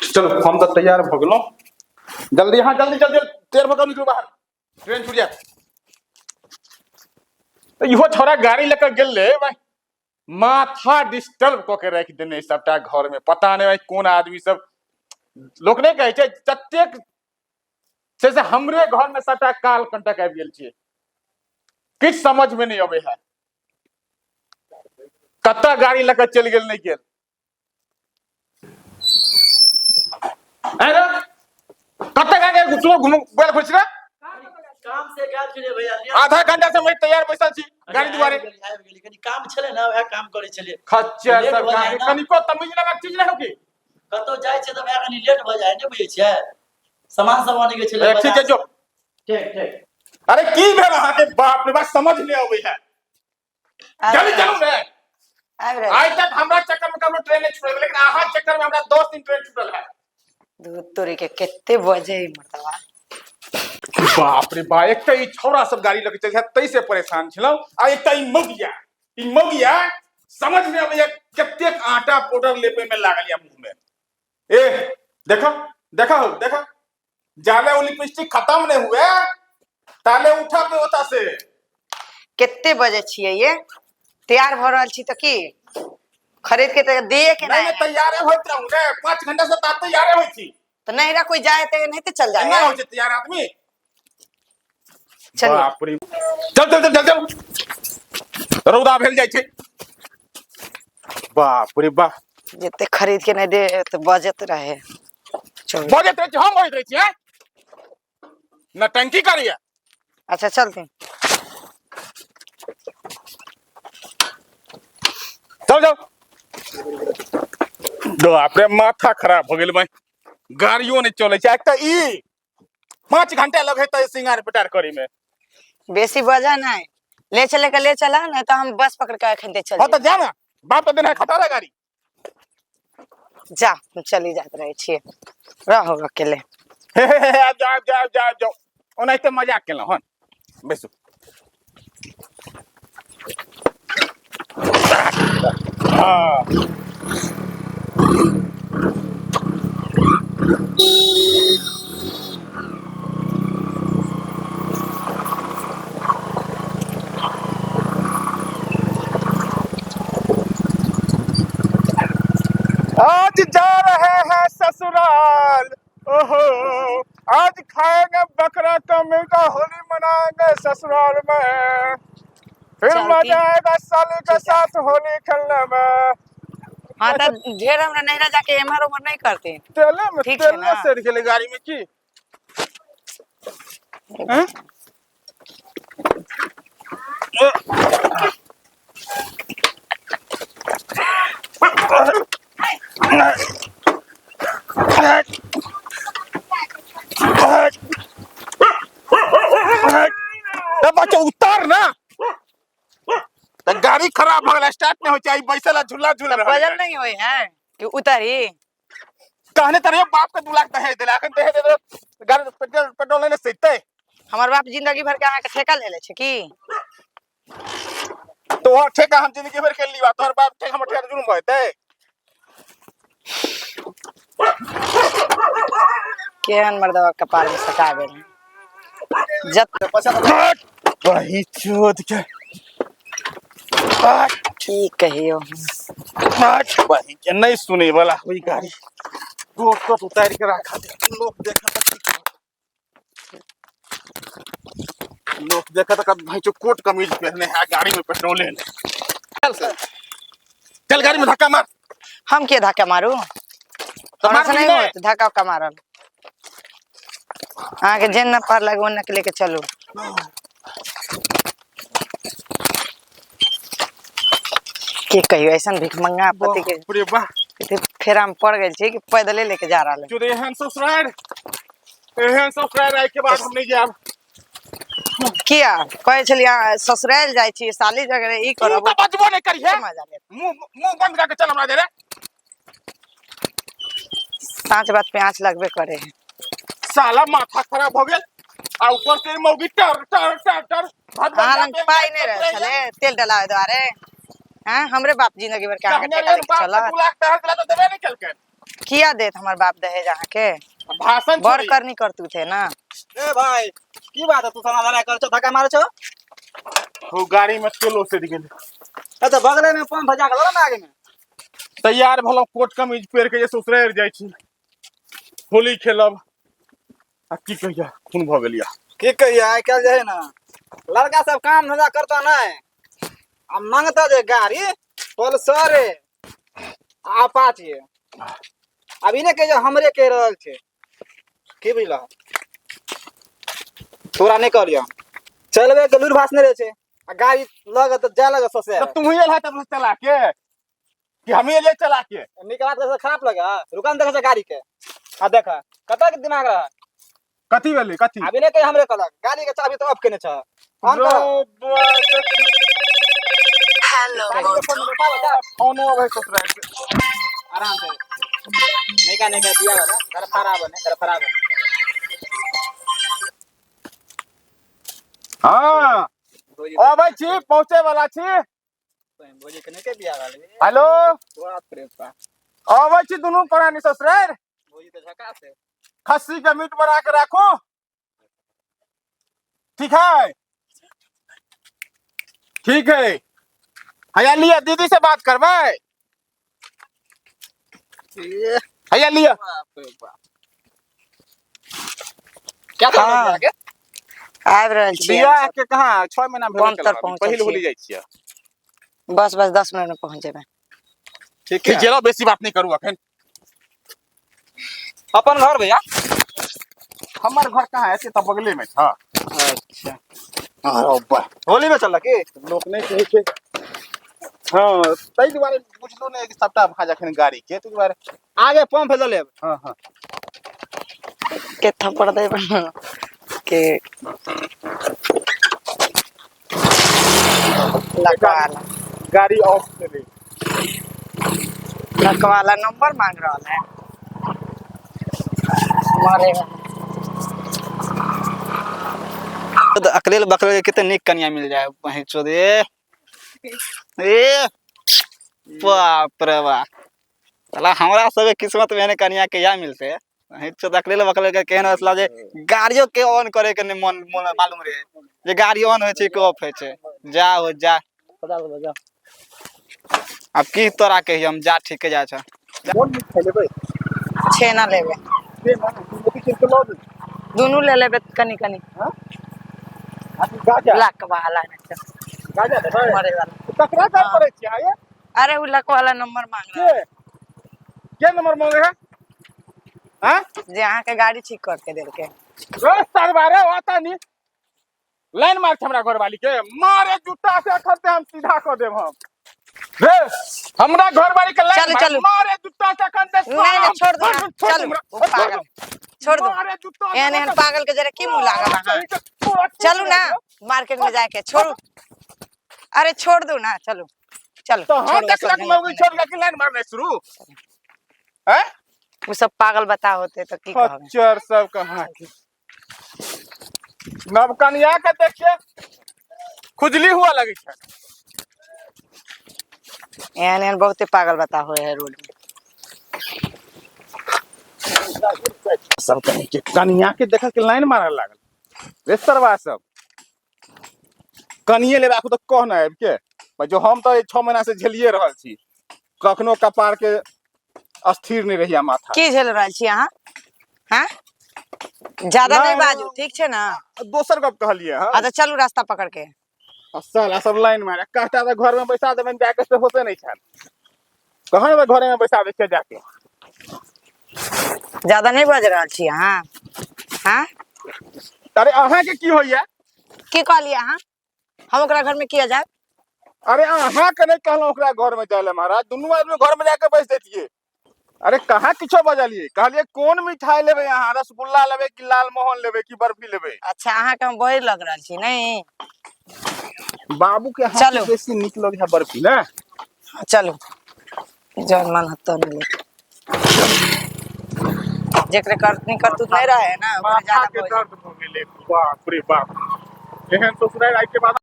चलो हम तो तैयार हो गेलो। जल्दी हाँ जल्दी जल्दी तेर भगा निकलो बाहर, ट्रेन छूट जाए। तो इहो छोरा गाड़ी लेकर गेल ले भाई, माथा डिस्टर्ब क के रख देने सबटा घर में। पता नहीं भाई कौन आदमी सब लोग नहीं कहे छे जतेक से हमरे घर में सबटा काल कंटक आबि गेल छे, किछ समझ में नहीं अबे है। कत्ता गाड़ी लेकर चल गेल नहीं गेल। अरे कत्ता गाड़ी घुसलो घुम बैल खुश रे काम से गया छले भैया। आधा घंटा से मैं तैयार बैसल छी गाड़ी दुआरे। कनी काम छले ना, वह काम करे छले। खच्चर सब गाड़ी कनिको तमीज लेबाक चीज नहीं हो की। कतो जाय छे त वह कनी लेट भ जाय ने, बुझे छे सामान सब आने के छले। ठीक है जो ठीक ठीक। अरे की भेल अहाँ के बाप रे, बात समझ नहीं आवे है। जल्दी चलो रे। आज तक हमरा चक्कर में कब ट्रेन नहीं छूटल, लेकिन आहा चक्कर में हमरा 10 दिन ट्रेन छूटल है। दूध तोरी के कितने बजे मरतवा। बाप रे बा, एक ई छौरा सब गाड़ी लेके चल तई से परेशान छलौ। आ एक ई मगिया समझ में आवे कतेक आटा पाउडर लेपे में लागल या मुंह में। ए देखो देखो देखो, जाले वो लिपस्टिक खत्म नहीं हुए ताले उठा पे होता से। कितने बजे छिए ये तैयार भ रहल छी त की खरीद के त दे के नहीं तैयार होत रहूं रे, 5 घंटा से तात तैयार होई थी। तो नहीं रा कोई जाए ते नहीं तो चल जाए ना हो जे तैयार आदमी। चल बाप रे चल चल चल चल, रौदा भेल जाय छे। बाप रे बा, जितने खरीद के नहीं दे तो बजत रहे। बजे ते हम होई रही छी न टंकी करिया। अच्छा चलते चल जाओ। दो आपरे माथा खराब हो गेल भाई, गाड़ियों नहीं चले छे। एक त ई 5 घंटा लगे त सिंगार पटार करी में। बेसी बजा नहीं ले चले का ले चला नहीं तो हम बस पकड़ के खरीदे चल हो त जा ना, बाप तो दिन है खटारा गाड़ी। जा हम चली जात रहे छी, रहो अकेले। जाओ ओनाइते मजाक केलौ हन। बेसु आज जा रहे हैं ससुराल, ओहो आज खाएंगे बकरा का मीठा, होली मनाएंगे ससुराल में, फिर मजा आएगा साली के साथ होली खेलने में। हाँ तो ढेर हमरा नहरा जाके एमआर उमर नहीं करते। तेले में ठीक है तेल ना? से खेले गाड़ी में की हैं? बच्चा उतार ना, तो गाड़ी खराब हो गया, स्टार्ट नहीं हो चाहिए। बैसल झूला झूला बजल नहीं हुई है कि उतरी कहने तरह बाप के 2 लाख दहेज दिला के दे दे गाड़ी पेट्रोल नहीं सहिते। हमार बाप जिंदगी भर के अहाँ के ठेका ले छे की। तो और ठेका हम जिंदगी भर के लिया, तोहर बाप ठेका हम ठेका जुलुम होते। केहन मर्दवा कपार में सटा गेल जब वही चोद के ठीक कहियो वही के नहीं सुने वाला हुई गाड़ी। रोड को उतार के रखा दे, लोग देखा तो भाई जो कोट कमीज पहने हैं गाड़ी में पेट्रोल है। चल गाड़ी में धक्का मार। हम के धक्का मारू तोरा से नहीं होत धक्का उक्का मारल। आगे जेन न पार लगे ओन के लेके चलो। के कहियो ऐसा भिख मंगा पति के फेरा में पड़ गए कि पैदले लेके जा रहा है। जो एहन ससुराल आए के बाद हम नहीं जाब। किया कहे छलिया ससुराल जाय छी साली जगह ई करब तू बजबो नहीं करिए, मजा ले मुंह बंद करके चल हमरा दे रे। साँच बात पे आँच लगबे करे है। साला माथा खराब हो गेल आ ऊपर से मौगी टर टर टर टर हां पाई नहीं रहे छले तेल डलावे द्वारे। हां हमरे बाप जिंदगी भर के आके ठेका लेके चला। 2 लाख 10 दिला तो देबे नहीं केलके। किया देत हमार बाप दहेज अहाँ के भाषण बड़ छोड़ी। करनी करतू थे ना। ए भाई की बात है तू सना धरा कर धक्का मारे छो। वो गाड़ी में तेल से गेल ए तो बगले में पंप भजा के ना आगे में तैयार भलो कोट कमीज पहन के जे ससुराल जाय छी होली खेलब आ की कहिया खून भ गेलिया। की कहिया आइ काल्हि जे है ना लड़का सब काम धंधा करता नहीं आ मांगता जे गाड़ी पल्सर अपाचे अभी ने के जो हमरे कह रहल छे की बुझला तोरा नहीं करियो चलबे के लूर भाषने रहे छे आ गाड़ी लग त जा लग ससे तो तुम ही एला तब चला के कि हम ये चला के निकला तो खराब लगा रुकान देखे गाड़ी के आ देखा कता के दिमाग रहा कथी भेली कथी अभी ने के हमरे कहलक गाड़ी के चाबी तो अब केने छ ऑन कर हेलो फोन भाई ससुराल के आराम से नहीं का दिया वाला घर खराब है घर खराब है हां अबै छी पहुंचे वाला छी। भोजी कने के बिया वाले हेलो बाप रे बाप अबै छी दुनू प्राणी ससुराल भोजी तो झका से खस्सी का मीट बना के रखो ठीक है ठीक है। हया लिया दीदी से बात करबै हया लिया बाप रे बाप क्या कर हाँ। रहा है आबि रहल छी बिया के कहां 6 महीना भेल पंप तक पहुंचल पहिल छी। होली जाय छियै। बस 10 मिनट में पहुंच जेबै। ठीक ठीक चलो बेसी बात नहीं करू अखन। अपन घर भैया हमर घर कहां है से त बगले में था। अच्छा हां बा होली में चल के लोक नहीं कहे छै हां तै दुआरे बुझलो नहीं कि सबटा भाज अखन गाड़ी के तै दुआरे आगे पंप ले लेब हां हां के थप्पड़ दे के लकवाला गाड़ी ऑफ से ले लकवाला नंबर मांग रहा है मारेगा। तो अकेले बकले कितने निक कन्या मिल जाए वहीं चो दे ए बाप रे बाप साला हमरा सब किस्मत में कन्या के या मिलते वहीं चो अकेले बकले के कहन असला जे गाड़ियों के ऑन करे के मन मालूम रहे जे गाड़ी ऑन होय छै कि ऑफ होय छै जा हो जा जा अब की तोरा कही हम जा ठीक जा छ कोन मीट खाइ लेबै छेना लेबे से ना मोती चीज के लऽ दे दोनों ले लेबे कनी कनी हां आ गाजा लकवाला गाजा देबै मारे वाला ककरा काल पड़ै छी आये अरे वो लकवाला नंबर मांग रहा है के नंबर मांगे है हां जे अहाँ के गाड़ी ठीक करके देल के रोज सरबारे होता नहीं लाइन मार हमरा घर वाली के मारे जूता से खते हम सीधा कर देब हम रे हमरा घर वाली के लाइन चलू। मारे जूता से खते नहीं छोड़ दो ना, चलो वो पागल छोड़ दो मारे जूता एहन एहन पागल के जरा की मुंह लागल अहाँ चलू ना मार्केट में जाके छोड़ू अरे छोड़ दो ना चलो चलो तो हम छोड़ो, तक सब लग दिन मौगी अपने- छोड़ के लाइन मारने शुरू हैं वो सब पागल बता होते तो की कहबे खच्चर सब कहां के नवकनिया के देखिए खुजली हुआ लगी है एहन एहन बहुते पागल बता होए है रोड में सब कहीं के कनिया के देख के लाइन मारल लागल रे सरवा सब कनिए ले राखू तो कह ना आबि के पर जो हम तो 6 महीना से झेलिए रहल छी कखनो कपार के अस्थिर नहीं रहिया माथा की झेल रहल छी अहाँ हां ज्यादा नहीं बाजू ठीक छे ना दोसर गप कहलिए हां आ तो चलू रास्ता पकड़ के साला सब लाइन मारे कहता तो घर में बैसा देबन जाके से होते नहीं छन कहन में घर में बैसा दे के जाके ज्यादा नहीं बाज रहल छी अहाँ हां अरे अहाँ के की होइया की कहलिए अहाँ हम ओकरा घर में किया जाए अरे अहाँ के नहीं कहलो ओकरा घर में जाले महाराज दुनू आदमी घर में जाके बैस देतिए अरे कहाँ किछो बजलिए कहलिए कौन मिठाई लेबे अहाँ रसगुल्ला लेबे कि लाल मोहन लेबे कि बर्फी लेबे अच्छा अहाँ के हम बहर लग रहल छी नहीं बाबू के हाथ चलो। से बेसी निक लगे है बर्फी ना चलो जौन मन हतो मिले जेकरे करतनी करतूत नहीं रहे ना ओकरे माथा ज्यादा के बोझ। दर्द हो गेले बाप रे बाप एहन ससुराल आई के बाद